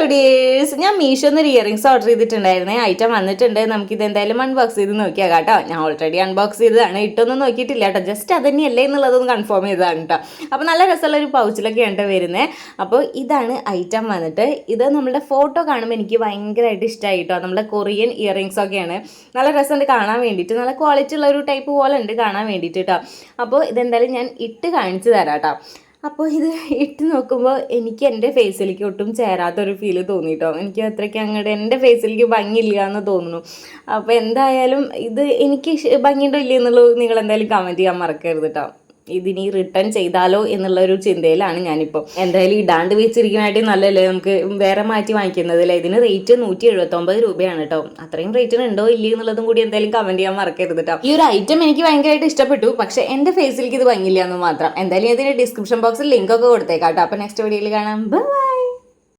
Hello dears, ഞാൻ മീഷോന്ന് ഒരു earrings order ചെയ്തിട്ടുണ്ടായിരുന്നേ. ഐറ്റം വന്നിട്ടുണ്ട്. നമുക്കിത് എന്തായാലും അൺബോക്സ് ചെയ്ത് നോക്കിയാൽ കേട്ടോ. ഞാൻ ഓൾറെഡി അൺബോക്സ് ചെയ്തതാണ്, ഇട്ടൊന്നും നോക്കിയിട്ടില്ല കേട്ടോ. ജസ്റ്റ് അത് തന്നെയല്ലേ എന്നുള്ളതൊന്ന് കൺഫേം ചെയ്തതാണ് കേട്ടോ. അപ്പോൾ നല്ല രസമുള്ള ഒരു പൗച്ചിലൊക്കെയാണ് കേട്ടോ വരുന്നത്. അപ്പോൾ ഇതാണ് ഐറ്റം വന്നിട്ട്. ഇത് നമ്മുടെ ഫോട്ടോ കാണുമ്പോൾ എനിക്ക് ഭയങ്കരമായിട്ട് ഇഷ്ടമായി കേട്ടോ. നമ്മുടെ കൊറിയൻ ഇയറിംഗ്സ് ഒക്കെയാണ്. നല്ല രസമുണ്ട് കാണാൻ വേണ്ടിയിട്ട്. നല്ല ക്വാളിറ്റി ഉള്ള ഒരു ടൈപ്പ് പോലെ ഉണ്ട് കാണാൻ വേണ്ടിയിട്ട് കേട്ടോ. അപ്പോൾ ഇതെന്തായാലും ഞാൻ ഇട്ട് കാണിച്ചു തരാം കേട്ടോ. അപ്പോൾ ഇത് ഇട്ട് നോക്കുമ്പോൾ എനിക്ക് എൻ്റെ ഫേസിലേക്ക് ഒട്ടും ചേരാത്തൊരു ഫീല് തോന്നിട്ടോ. എനിക്ക് അത്രയ്ക്ക് അങ്ങോട്ട് എൻ്റെ ഫേസിലേക്ക് ഭംഗിയില്ല എന്ന് തോന്നുന്നു. അപ്പോൾ എന്തായാലും ഇത് എനിക്ക് ഭംഗിയുണ്ടോ ഇല്ല എന്നുള്ളത് നിങ്ങൾ എന്തായാലും കമൻറ്റ് ചെയ്യാൻ മറക്കരുത് കേട്ടോ. ഇതിനി റിട്ടേൺ ചെയ്താലോ എന്നുള്ള ഒരു ചിന്തയിലാണ് ഞാനിപ്പോൾ. എന്തായാലും ഇടാണ്ട് വെച്ചിരിക്കാനായിട്ട് നല്ലല്ലേ, നമുക്ക് വേറെ മാറ്റി വാങ്ങിക്കുന്നതല്ലേ. ഇതിന് റേറ്റ് 179 രൂപയാണ് കേട്ടോ. അത്രയും റേറ്റിന് ഉണ്ടോ ഇല്ലയോ എന്നുള്ളതും കൂടി എന്തായാലും കമൻറ്റ് ചെയ്യാൻ മറക്കരുത് കേട്ടോ. ഈ ഒരു ഐറ്റം എനിക്ക് ഭയങ്കരമായിട്ട് ഇഷ്ടപ്പെട്ടു, പക്ഷേ എൻ്റെ ഫേസിലേക്ക് ഇത് ഭംഗിയില്ല എന്ന് മാത്രം. എന്തായാലും ഇതിൻ്റെ ഡിസ്ക്രിപ്ഷൻ ബോക്സിൽ ലിങ്ക് ഒക്കെ കൊടുത്തേക്കാം കേട്ടോ. അപ്പോൾ നെക്സ്റ്റ് വീഡിയോയിൽ കാണാം. ബൈ.